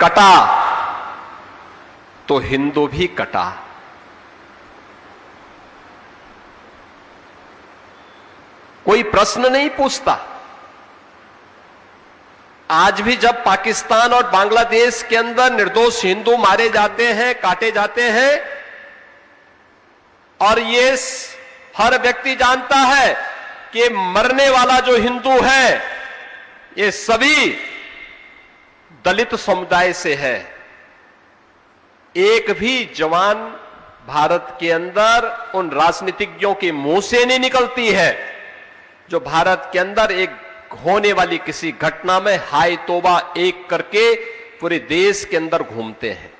कटा तो हिंदू भी कटा। कोई प्रश्न नहीं पूछता। आज भी जब पाकिस्तान और बांग्लादेश के अंदर निर्दोष हिंदू मारे जाते हैं, काटे जाते हैं, और ये हर व्यक्ति जानता है कि मरने वाला जो हिंदू है ये सभी दलित समुदाय से है। एक भी जवान भारत के अंदर उन राजनीतिज्ञों के मुंह से नहीं निकलती है जो भारत के अंदर एक होने वाली किसी घटना में हाय तौबा एक करके पूरे देश के अंदर घूमते हैं।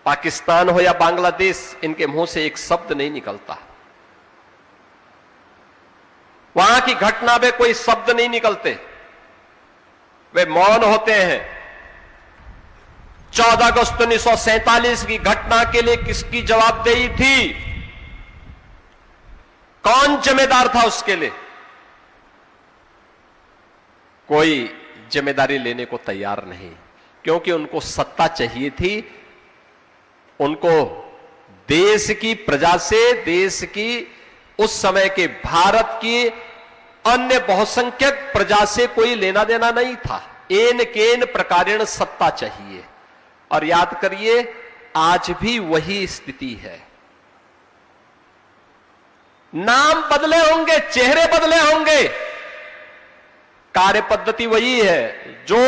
पाकिस्तान हो या बांग्लादेश, इनके मुंह से एक शब्द नहीं निकलता। वहां की घटना में कोई शब्द नहीं निकलते, वे मौन होते हैं। 14 अगस्त 1947 की घटना के लिए किसकी जवाबदेही थी? कौन जिम्मेदार था उसके लिए? कोई जिम्मेदारी लेने को तैयार नहीं, क्योंकि उनको सत्ता चाहिए थी। उनको देश की प्रजा से, देश की उस समय के भारत की अन्य बहुसंख्यक प्रजा से कोई लेना देना नहीं था। एन केन प्रकारेण सत्ता चाहिए। और याद करिए, आज भी वही स्थिति है। नाम बदले होंगे, चेहरे बदले होंगे, कार्य पद्धति वही है जो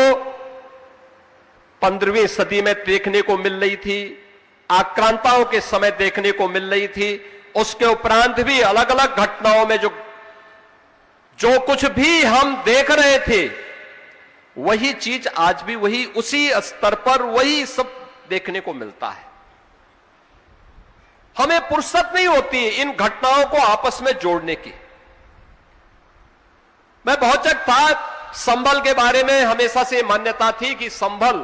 15वीं सदी में देखने को मिल रही थी, आक्रांताओं के समय देखने को मिल रही थी। उसके उपरांत भी अलग अलग घटनाओं में जो कुछ भी हम देख रहे थे, वही चीज आज भी वही उसी स्तर पर वही सब देखने को मिलता है। हमें फुर्सत नहीं होती इन घटनाओं को आपस में जोड़ने की। मैं बहुत जगह था, संभल के बारे में हमेशा से मान्यता थी कि संभल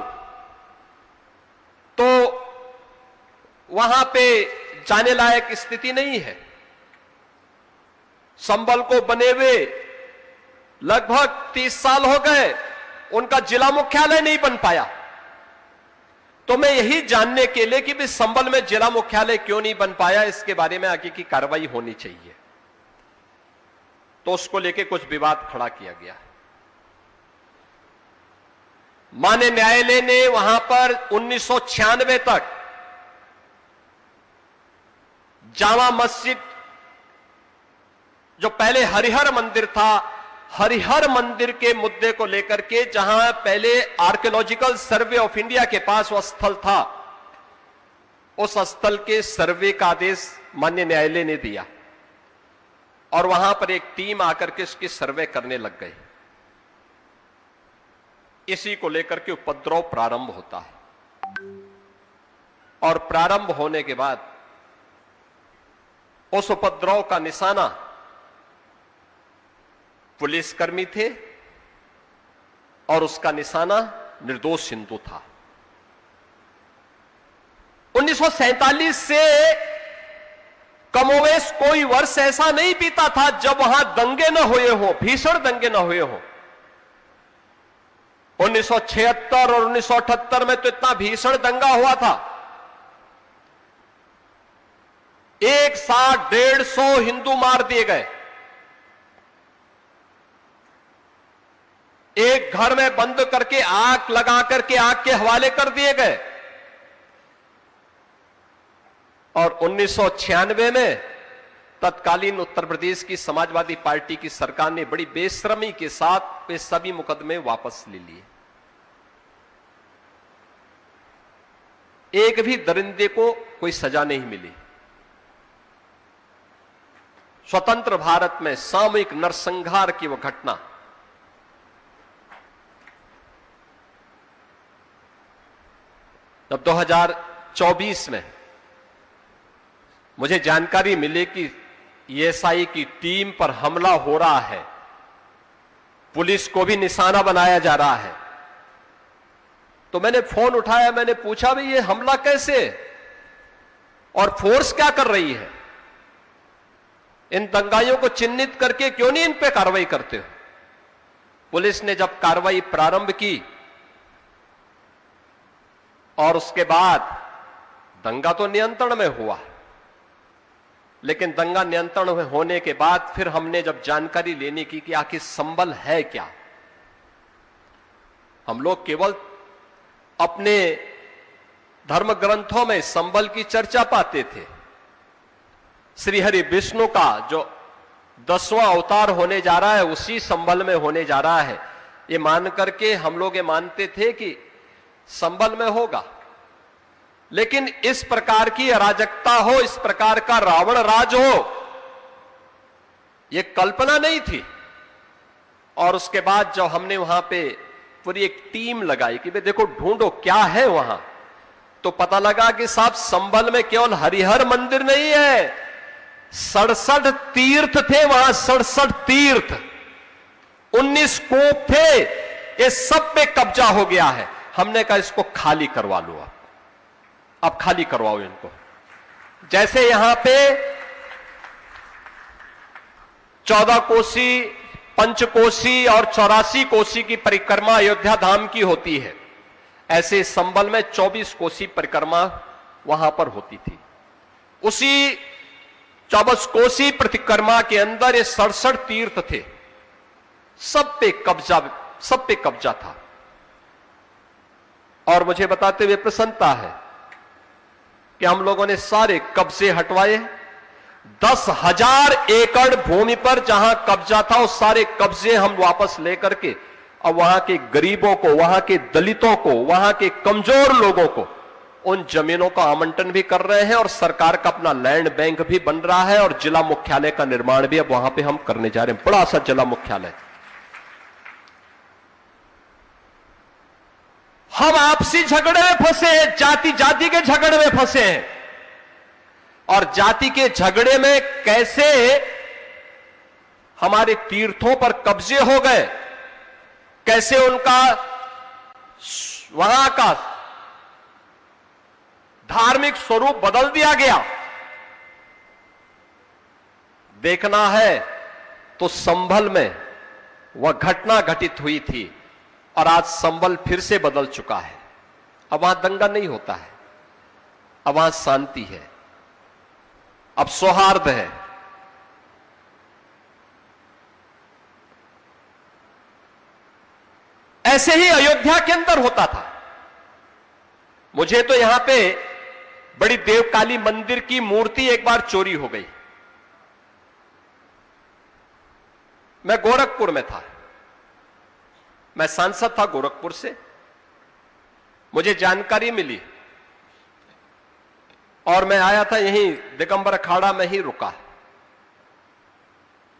तो वहां पे जाने लायक स्थिति नहीं है। संभल को बने हुए लगभग 30 साल हो गए, उनका जिला मुख्यालय नहीं बन पाया। तो मैं यही जानने के लिए कि भी संभल में जिला मुख्यालय क्यों नहीं बन पाया, इसके बारे में आगे की कार्रवाई होनी चाहिए। तो उसको लेके कुछ विवाद खड़ा किया गया। माननीय न्यायालय ने वहां पर 1996 तक जामा मस्जिद, जो पहले हरिहर मंदिर था, हरिहर मंदिर के मुद्दे को लेकर के, जहां पहले आर्कियोलॉजिकल सर्वे ऑफ इंडिया के पास वह स्थल था, उस स्थल के सर्वे का आदेश माननीय न्यायालय ने दिया और वहां पर एक टीम आकर के उसकी सर्वे करने लग गई। इसी को लेकर के उपद्रव प्रारंभ होता है और प्रारंभ होने के बाद उस उपद्रव का निशाना पुलिसकर्मी थे और उसका निशाना निर्दोष हिंदू था। 1947 से कमोवेश कोई वर्ष ऐसा नहीं बीता था जब वहां दंगे न हुए हो, भीषण दंगे न हुए हो। 1976 और 1978 में तो इतना भीषण दंगा हुआ था, एक साथ 150 हिंदू मार दिए गए। एक घर में बंद करके आग लगा करके आग के हवाले कर दिए गए। और 1996 में तत्कालीन उत्तर प्रदेश की समाजवादी पार्टी की सरकार ने बड़ी बेशर्मी के साथ वे सभी मुकदमे वापस ले लिए। एक भी दरिंदे को कोई सजा नहीं मिली। स्वतंत्र भारत में सामूहिक नरसंहार की वो घटना, जब 2024 में मुझे जानकारी मिली कि ईएसआई की टीम पर हमला हो रहा है, पुलिस को भी निशाना बनाया जा रहा है, तो मैंने फोन उठाया, मैंने पूछा भाई ये हमला कैसे और फोर्स क्या कर रही है? इन दंगाइयों को चिन्हित करके क्यों नहीं इन पे कार्रवाई करते हो? पुलिस ने जब कार्रवाई प्रारंभ की और उसके बाद दंगा तो नियंत्रण में हुआ, लेकिन दंगा नियंत्रण में होने के बाद फिर हमने जब जानकारी लेने की कि आखिर संबल है क्या, हम लोग केवल अपने धर्म ग्रंथों में संबल की चर्चा पाते थे। श्री हरि विष्णु का जो 10वां अवतार होने जा रहा है उसी संबल में होने जा रहा है, ये मान करके हम लोग ये मानते थे कि संबल में होगा। लेकिन इस प्रकार की अराजकता हो, इस प्रकार का रावण राज हो, यह कल्पना नहीं थी। और उसके बाद जब हमने वहां पे पूरी एक टीम लगाई कि भाई देखो ढूंढो क्या है वहां, तो पता लगा कि साहब संबल में केवल हरिहर मंदिर नहीं है, 67 तीर्थ थे वहां, 67 तीर्थ, 19 कूप थे, ये सब पे कब्जा हो गया है। हमने कहा इसको खाली करवा लो, अब खाली करवाओ इनको। जैसे यहां पे 14 कोसी, पंचकोसी और 84 कोसी की परिक्रमा अयोध्या धाम की होती है, ऐसे संबल में 24 कोसी परिक्रमा वहां पर होती थी। उसी 24 कोसी परिक्रमा के अंदर ये 67 तीर्थ थे, सब पे कब्जा था। और मुझे बताते हुए प्रसन्नता है कि हम लोगों ने सारे कब्जे हटवाए। 10,000 एकड़ भूमि पर जहां कब्जा था वो सारे कब्जे हम वापस लेकर के अब वहां के गरीबों को, वहां के दलितों को, वहां के कमजोर लोगों को उन जमीनों का आवंटन भी कर रहे हैं। और सरकार का अपना लैंड बैंक भी बन रहा है और जिला मुख्यालय का निर्माण भी अब वहां पे हम करने जा रहे हैं, बड़ा सा जिला मुख्यालय। हम आपसी झगड़े में फंसे हैं, जाति के झगड़े में फंसे हैं। और जाति के झगड़े में कैसे हमारे तीर्थों पर कब्जे हो गए, कैसे उनका वहां का धार्मिक स्वरूप बदल दिया गया, देखना है तो संभल में वह घटना घटित हुई थी और आज संबल फिर से बदल चुका है। अब वहां दंगा नहीं होता है, अब वहां शांति है, अब सौहार्द है। ऐसे ही अयोध्या के अंदर होता था। मुझे तो यहां पे बड़ी देवकाली मंदिर की मूर्ति एक बार चोरी हो गई। मैं गोरखपुर में था, मैं सांसद था गोरखपुर से, मुझे जानकारी मिली और मैं आया था यहीं दिगंबर अखाड़ा में ही रुका।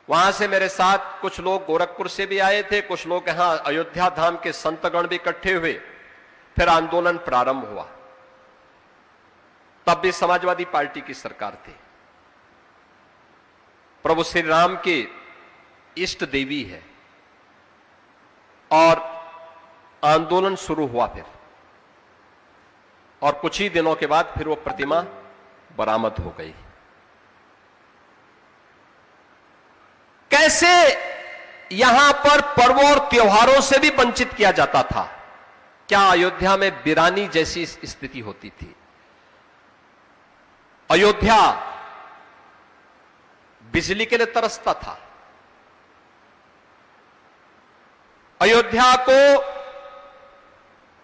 वहां से मेरे साथ कुछ लोग गोरखपुर से भी आए थे, कुछ लोग यहां अयोध्या धाम के संतगण भी इकट्ठे हुए। फिर आंदोलन प्रारंभ हुआ। तब भी समाजवादी पार्टी की सरकार थी। प्रभु श्री राम की इष्ट देवी है और आंदोलन शुरू हुआ फिर, और कुछ ही दिनों के बाद फिर वो प्रतिमा बरामद हो गई। कैसे यहां पर पर्वों और त्योहारों से भी वंचित किया जाता था। क्या अयोध्या में वीरानी जैसी स्थिति होती थी। अयोध्या बिजली के लिए तरसता था। अयोध्या को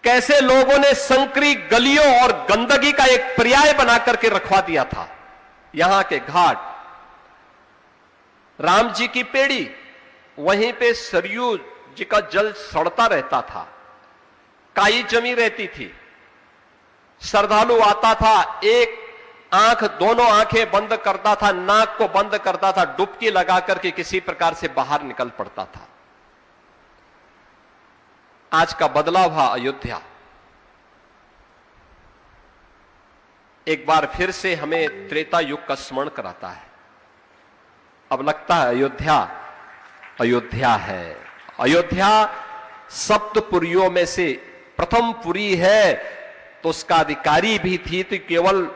कैसे लोगों ने संकरी गलियों और गंदगी का एक पर्याय बना करके रखवा दिया था। यहां के घाट, राम जी की पेड़ी, वहीं पे सरयू जी का जल सड़ता रहता था, काई जमी रहती थी। श्रद्धालु आता था, एक आंख, दोनों आंखें बंद करता था, नाक को बंद करता था, डुबकी लगा करके किसी प्रकार से बाहर निकल पड़ता था। आज का बदलाव हुआ अयोध्या। एक बार फिर से हमें त्रेता युग का स्मरण कराता है। अब लगता है अयोध्या अयोध्या है। अयोध्या सप्तपुरियों में से प्रथम पुरी है, तो उसका अधिकारी भी थी तो केवल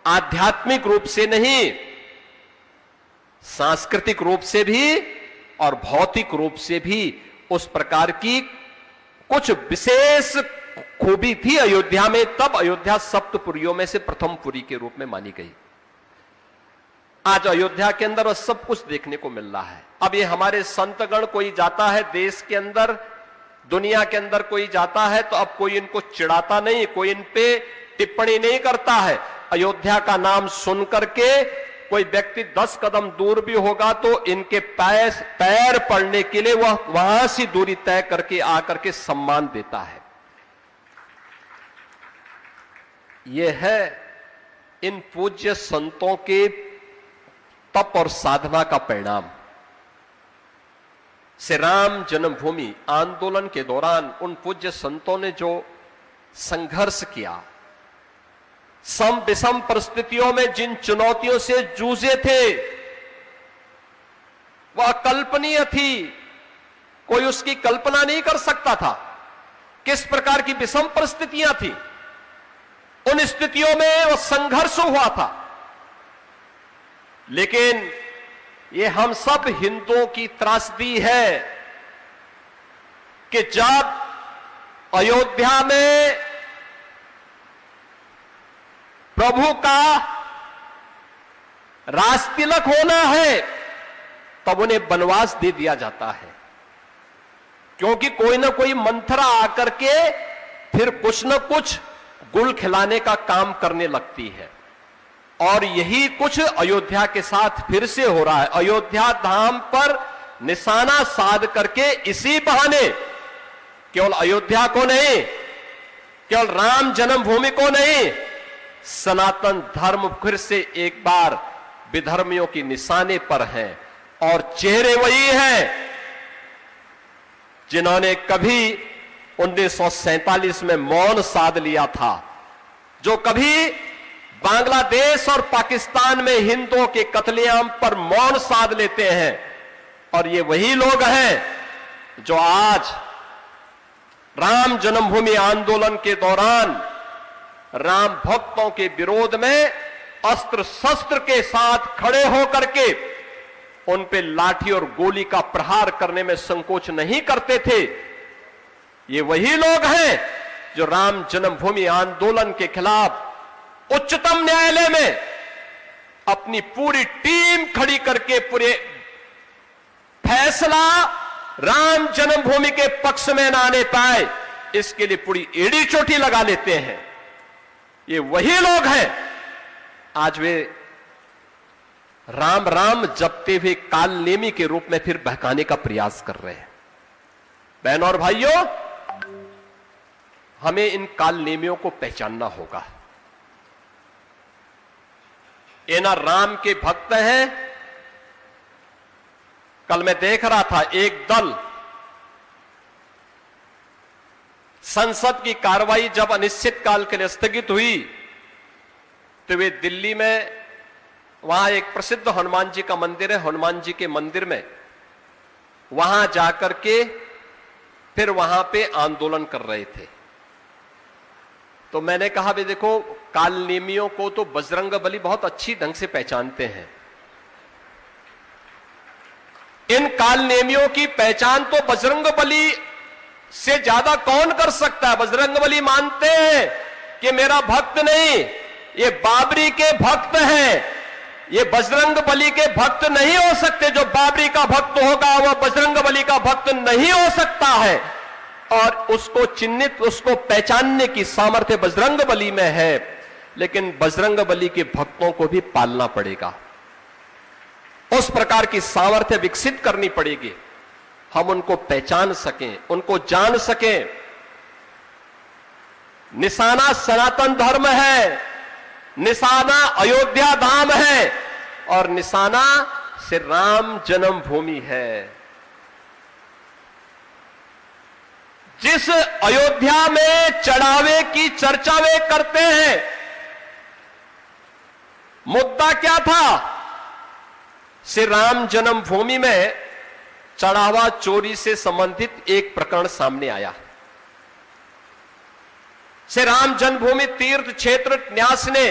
आध्यात्मिक रूप से नहीं, सांस्कृतिक रूप से भी और भौतिक रूप से भी उस प्रकार की कुछ विशेष खूबी थी अयोध्या में, तब अयोध्या सप्तपुरियों में से प्रथम पुरी के रूप में मानी गई। आज अयोध्या के अंदर वह सब कुछ देखने को मिल रहा है। अब ये हमारे संतगण कोई जाता है देश के अंदर, दुनिया के अंदर कोई जाता है, तो अब कोई इनको चिढ़ाता नहीं, कोई इन पे टिप्पणी नहीं करता है। अयोध्या का नाम सुन करके कोई व्यक्ति 10 कदम दूर भी होगा तो इनके पैर पड़ने के लिए वह वहां से दूरी तय करके आकर के सम्मान देता है। यह है इन पूज्य संतों के तप और साधना का परिणाम। श्री राम जन्मभूमि आंदोलन के दौरान उन पूज्य संतों ने जो संघर्ष किया, सम विषम परिस्थितियों में जिन चुनौतियों से जूझे थे, वह अकल्पनीय थी। कोई उसकी कल्पना नहीं कर सकता था किस प्रकार की विषम परिस्थितियां थी। उन स्थितियों में वह संघर्ष हुआ था। लेकिन ये हम सब हिंदुओं की त्रासदी है कि जब अयोध्या में प्रभु का राजतिलक होना है, तब उन्हें वनवास दे दिया जाता है, क्योंकि कोई ना कोई मंथरा आकर के फिर कुछ न कुछ गुल खिलाने का काम करने लगती है। और यही कुछ अयोध्या के साथ फिर से हो रहा है। अयोध्या धाम पर निशाना साध करके इसी बहाने केवल अयोध्या को नहीं, केवल राम जन्मभूमि को नहीं, सनातन धर्म फिर से एक बार विधर्मियों की निशाने पर हैं। और चेहरे वही हैं जिन्होंने कभी 1947 में मौन साध लिया था, जो कभी बांग्लादेश और पाकिस्तान में हिंदुओं के कत्लेआम पर मौन साध लेते हैं। और ये वही लोग हैं जो आज राम जन्मभूमि आंदोलन के दौरान राम भक्तों के विरोध में अस्त्र शस्त्र के साथ खड़े होकर के उन पे लाठी और गोली का प्रहार करने में संकोच नहीं करते थे। ये वही लोग हैं जो राम जन्मभूमि आंदोलन के खिलाफ उच्चतम न्यायालय में अपनी पूरी टीम खड़ी करके पूरे फैसला राम जन्मभूमि के पक्ष में ना आने पाए, इसके लिए पूरी एड़ी चोटी लगा लेते हैं। ये वही लोग हैं आज वे राम राम जपते हुए काल नेमी के रूप में फिर बहकाने का प्रयास कर रहे हैं। बहनों और भाइयों, हमें इन काल नेमियों को पहचानना होगा। ये ना राम के भक्त हैं। कल मैं देख रहा था एक दल संसद की कार्रवाई जब अनिश्चित काल के लिए स्थगित हुई तो वे दिल्ली में, वहां एक प्रसिद्ध हनुमान जी का मंदिर है, हनुमान जी के मंदिर में वहां जाकर के फिर वहां पे आंदोलन कर रहे थे। तो मैंने कहा भी देखो, काल नेमियों को तो बजरंगबली बहुत अच्छी ढंग से पहचानते हैं। इन काल नेमियों की पहचान तो बजरंगबली से ज्यादा कौन कर सकता है। बजरंगबली मानते हैं कि मेरा भक्त नहीं, ये बाबरी के भक्त हैं। ये बजरंगबली के भक्त नहीं हो सकते। जो बाबरी का भक्त होगा वह बजरंगबली का भक्त नहीं हो सकता है। और उसको चिन्हित, उसको पहचानने की सामर्थ्य बजरंगबली में है। लेकिन बजरंगबली के भक्तों को भी पालना पड़ेगा, उस प्रकार की सामर्थ्य विकसित करनी पड़ेगी, हम उनको पहचान सकें, उनको जान सकें। निशाना सनातन धर्म है, निशाना अयोध्या धाम है और निशाना श्री राम जन्मभूमि है। जिस अयोध्या में चढ़ावे की चर्चा वे करते हैं, मुद्दा क्या था? श्री राम जन्मभूमि में चढ़ावा चोरी से संबंधित एक प्रकरण सामने आया। श्री राम जन्मभूमि तीर्थ क्षेत्र न्यास ने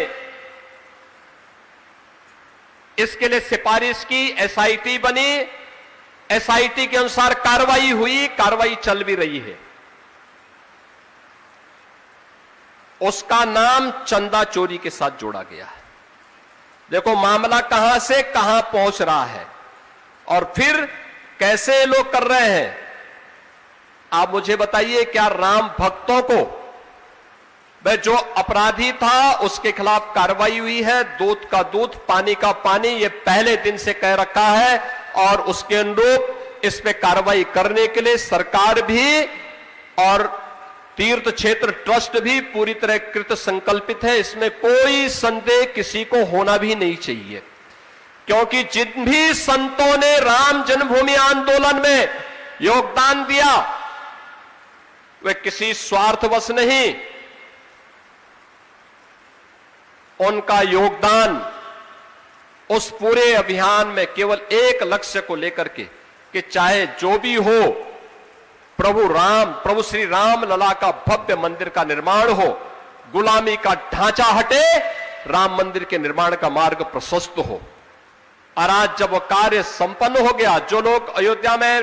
इसके लिए सिफारिश की, एसआईटी बनी, एसआईटी के अनुसार कार्रवाई हुई, कार्रवाई चल भी रही है। उसका नाम चंदा चोरी के साथ जोड़ा गया है। देखो मामला कहां से कहां पहुंच रहा है और फिर कैसे ये लोग कर रहे हैं। आप मुझे बताइए, क्या राम भक्तों को वह जो अपराधी था उसके खिलाफ कार्रवाई हुई है? दूध का दूध, पानी का पानी, ये पहले दिन से कह रखा है और उसके अनुरूप इस पे कार्रवाई करने के लिए सरकार भी और तीर्थ क्षेत्र ट्रस्ट भी पूरी तरह कृत संकल्पित है। इसमें कोई संदेह किसी को होना भी नहीं चाहिए, क्योंकि जिन भी संतों ने राम जन्मभूमि आंदोलन में योगदान दिया वे किसी स्वार्थवश नहीं, उनका योगदान उस पूरे अभियान में केवल एक लक्ष्य को लेकर के कि चाहे जो भी हो, प्रभु श्री राम लला का भव्य मंदिर का निर्माण हो, गुलामी का ढांचा हटे, राम मंदिर के निर्माण का मार्ग प्रशस्त हो। और आज जब वह कार्य संपन्न हो गया, जो लोग अयोध्या में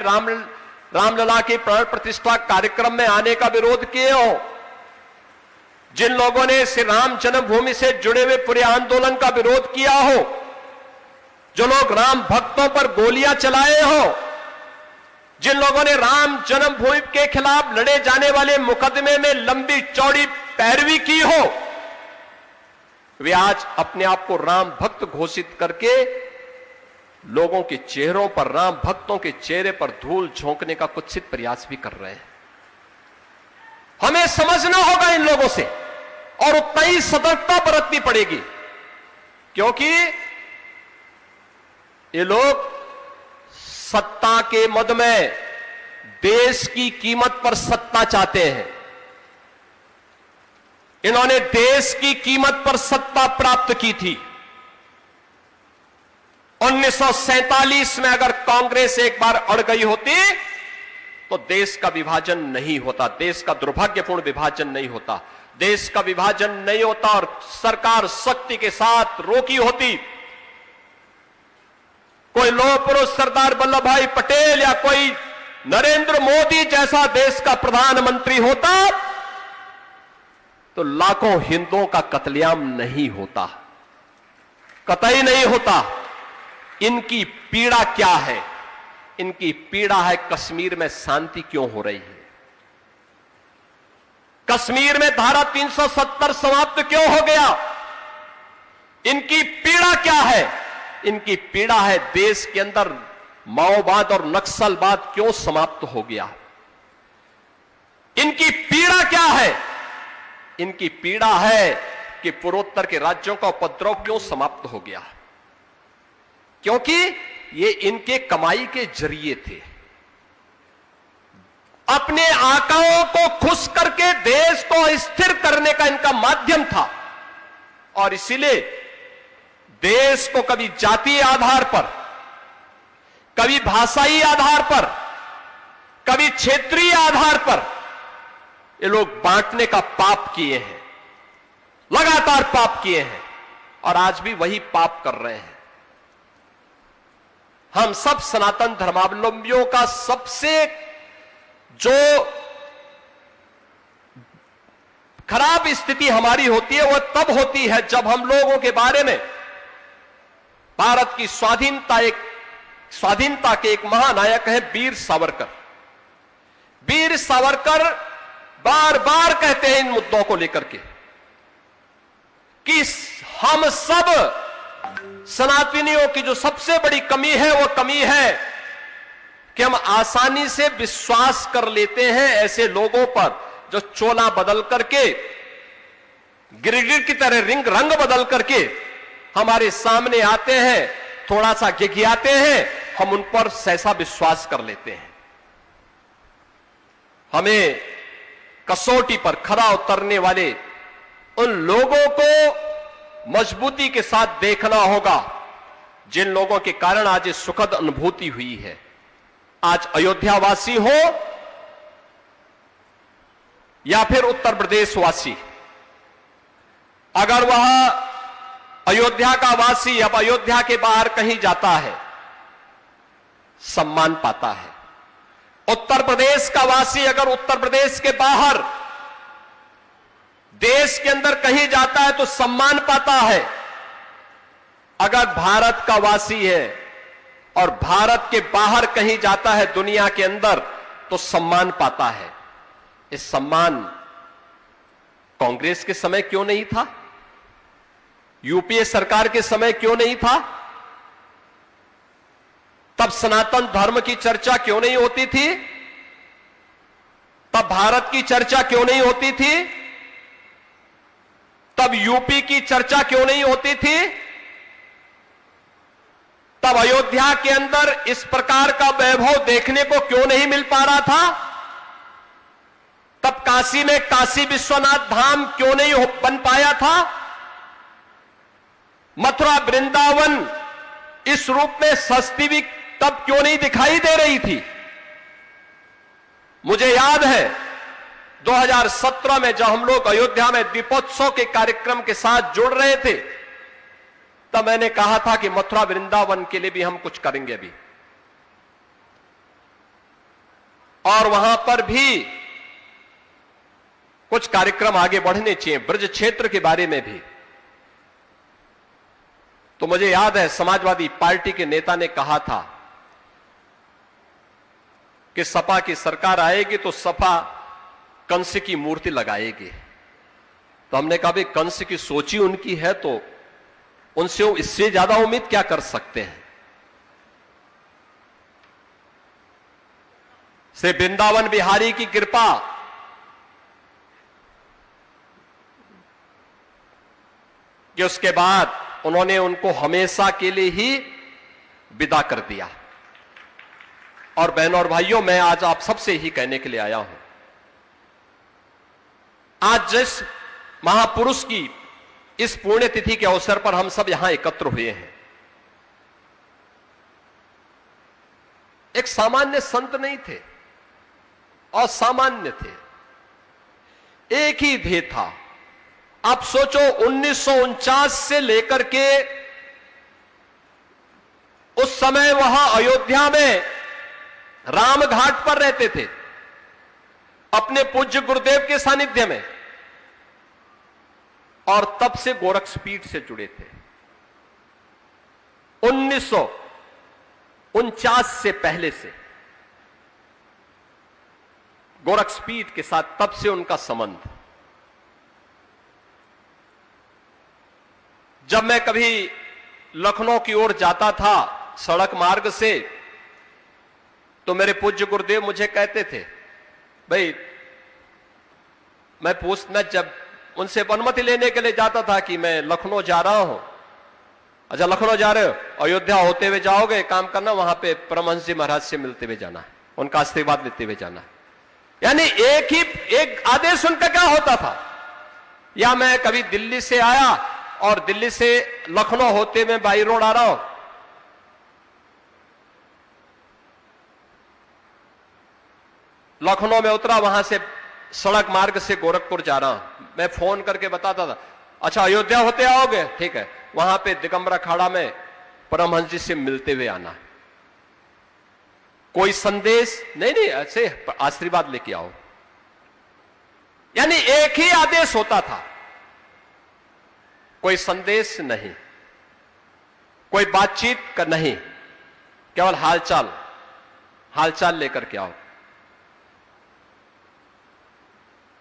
रामलला की प्राण प्रतिष्ठा कार्यक्रम में आने का विरोध किए हो, जिन लोगों ने श्री राम जन्मभूमि से जुड़े हुए पूरे आंदोलन का विरोध किया हो, जो लोग राम भक्तों पर गोलियां चलाए हो, जिन लोगों ने राम जन्मभूमि के खिलाफ लड़े जाने वाले मुकदमे में लंबी चौड़ी पैरवी की हो, वे आज अपने आप को राम भक्त घोषित करके लोगों के चेहरों पर, राम भक्तों के चेहरे पर धूल झोंकने का कुत्सित प्रयास भी कर रहे हैं। हमें समझना होगा इन लोगों से और उतना ही सतर्कता बरतनी पड़ेगी, क्योंकि ये लोग सत्ता के मद में देश की कीमत पर सत्ता चाहते हैं। इन्होंने देश की कीमत पर सत्ता प्राप्त की थी। 1947 में अगर कांग्रेस एक बार अड़ गई होती तो देश का विभाजन नहीं होता, देश का दुर्भाग्यपूर्ण विभाजन नहीं होता, देश का विभाजन नहीं होता और सरकार शक्ति के साथ रोकी होती। कोई लौह पुरुष सरदार वल्लभ भाई पटेल या कोई नरेंद्र मोदी जैसा देश का प्रधानमंत्री होता तो लाखों हिंदुओं का कत्लेआम नहीं होता, कतई नहीं होता। इनकी पीड़ा क्या है? इनकी पीड़ा है कश्मीर में शांति क्यों हो रही है, कश्मीर में धारा 370 समाप्त क्यों हो गया। इनकी पीड़ा क्या है? इनकी पीड़ा है देश के अंदर माओवाद और नक्सलवाद क्यों समाप्त हो गया। इनकी पीड़ा क्या है? इनकी पीड़ा है कि पूर्वोत्तर के राज्यों का उपद्रव क्यों समाप्त हो गया, क्योंकि ये इनके कमाई के जरिए थे। अपने आकाओं को खुश करके देश को स्थिर करने का इनका माध्यम था और इसीलिए देश को कभी जातीय आधार पर, कभी भाषाई आधार पर, कभी क्षेत्रीय आधार पर ये लोग बांटने का पाप किए हैं, लगातार पाप किए हैं और आज भी वही पाप कर रहे हैं। हम सब सनातन धर्मावलंबियों का सबसे जो खराब स्थिति हमारी होती है वह तब होती है जब हम लोगों के बारे में भारत की स्वाधीनता के एक महानायक हैं वीर सावरकर। वीर सावरकर बार बार कहते हैं इन मुद्दों को लेकर के कि हम सब सनातनियों की जो सबसे बड़ी कमी है वो कमी है कि हम आसानी से विश्वास कर लेते हैं ऐसे लोगों पर जो चोला बदल करके, गिरगिट की तरह रंग बदल करके हमारे सामने आते हैं, थोड़ा सा गिघियाते हैं, हम उन पर सहसा विश्वास कर लेते हैं। हमें कसौटी पर खरा उतरने वाले उन लोगों को मजबूती के साथ देखना होगा जिन लोगों के कारण आज इस सुखद अनुभूति हुई है। आज अयोध्यावासी हो या फिर उत्तर प्रदेश वासी, अगर वह अयोध्या का वासी अब अयोध्या के बाहर कहीं जाता है सम्मान पाता है। उत्तर प्रदेश का वासी अगर उत्तर प्रदेश के बाहर देश के अंदर कहीं जाता है तो सम्मान पाता है। अगर भारत का वासी है और भारत के बाहर कहीं जाता है दुनिया के अंदर तो सम्मान पाता है। इस सम्मान कांग्रेस के समय क्यों नहीं था? यूपीए सरकार के समय क्यों नहीं था? तब सनातन धर्म की चर्चा क्यों नहीं होती थी? तब भारत की चर्चा क्यों नहीं होती थी? तब यूपी की चर्चा क्यों नहीं होती थी? तब अयोध्या के अंदर इस प्रकार का वैभव देखने को क्यों नहीं मिल पा रहा था? तब काशी में काशी विश्वनाथ धाम क्यों नहीं बन पाया था? मथुरा वृंदावन इस रूप में सस्ती भी तब क्यों नहीं दिखाई दे रही थी? मुझे याद है 2017 में जब हम लोग अयोध्या में दीपोत्सव के कार्यक्रम के साथ जुड़ रहे थे, तब मैंने कहा था कि मथुरा वृंदावन के लिए भी हम कुछ करेंगे अभी, और वहां पर भी कुछ कार्यक्रम आगे बढ़ने चाहिए, ब्रज क्षेत्र के बारे में भी। तो मुझे याद है समाजवादी पार्टी के नेता ने कहा था कि सपा की सरकार आएगी तो सपा कंस की मूर्ति लगाएगी। तो हमने कहा भाई कंस की सोची उनकी है तो उनसे इससे ज्यादा उम्मीद क्या कर सकते हैं? श्री वृंदावन बिहारी की कृपा कि उसके बाद उन्होंने उनको हमेशा के लिए ही विदा कर दिया। और बहनों और भाइयों, मैं आज आप सबसे ही कहने के लिए आया हूं, आज जिस महापुरुष की इस पुण्यतिथि के अवसर पर हम सब यहां एकत्र हुए हैं, एक सामान्य संत नहीं थे, असामान्य थे, एक ही ध्येय था। आप सोचो 1949 से लेकर के उस समय वहां अयोध्या में रामघाट पर रहते थे अपने पूज्य गुरुदेव के सानिध्य में, और तब से गोरक्षपीठ से जुड़े थे। 1949 से पहले से गोरक्षपीठ के साथ तब से उनका संबंध। जब मैं कभी लखनऊ की ओर जाता था सड़क मार्ग से, तो मेरे पूज्य गुरुदेव मुझे कहते थे, भाई मैं जब उनसे अनुमति लेने के लिए जाता था कि मैं लखनऊ जा रहा हूं। अच्छा लखनऊ जा रहे हो, अयोध्या होते हुए जाओगे, काम करना वहां पे परमहंस जी महाराज से मिलते हुए जाना है, उनका आशीर्वाद लेते हुए जाना है। यानी एक आदेश उनका क्या होता था? या मैं कभी दिल्ली से आया और दिल्ली से लखनऊ होते में बाई रोड आ रहा हूं, लखनऊ में उतरा, वहां से सड़क मार्ग से गोरखपुर जा रहा हूं, मैं फोन करके बताता था, अच्छा अयोध्या होते आओगे, ठीक है, वहां पे दिगंबर अखाड़ा में परमहंस जी से मिलते हुए आना। कोई संदेश नहीं, ऐसे आशीर्वाद लेके आओ। यानी एक ही आदेश होता था, कोई संदेश नहीं, कोई बातचीत का नहीं, केवल हालचाल लेकर के आओ।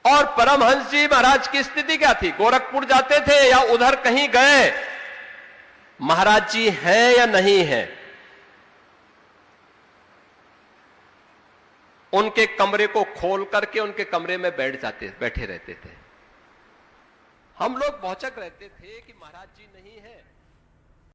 और परमहंस जी महाराज की स्थिति क्या थी? गोरखपुर जाते थे या उधर कहीं गए, महाराज जी हैं या नहीं हैं, उनके कमरे को खोल करके उनके कमरे में बैठे रहते थे। हम लोग भौचक रहते थे कि महाराज जी नहीं है,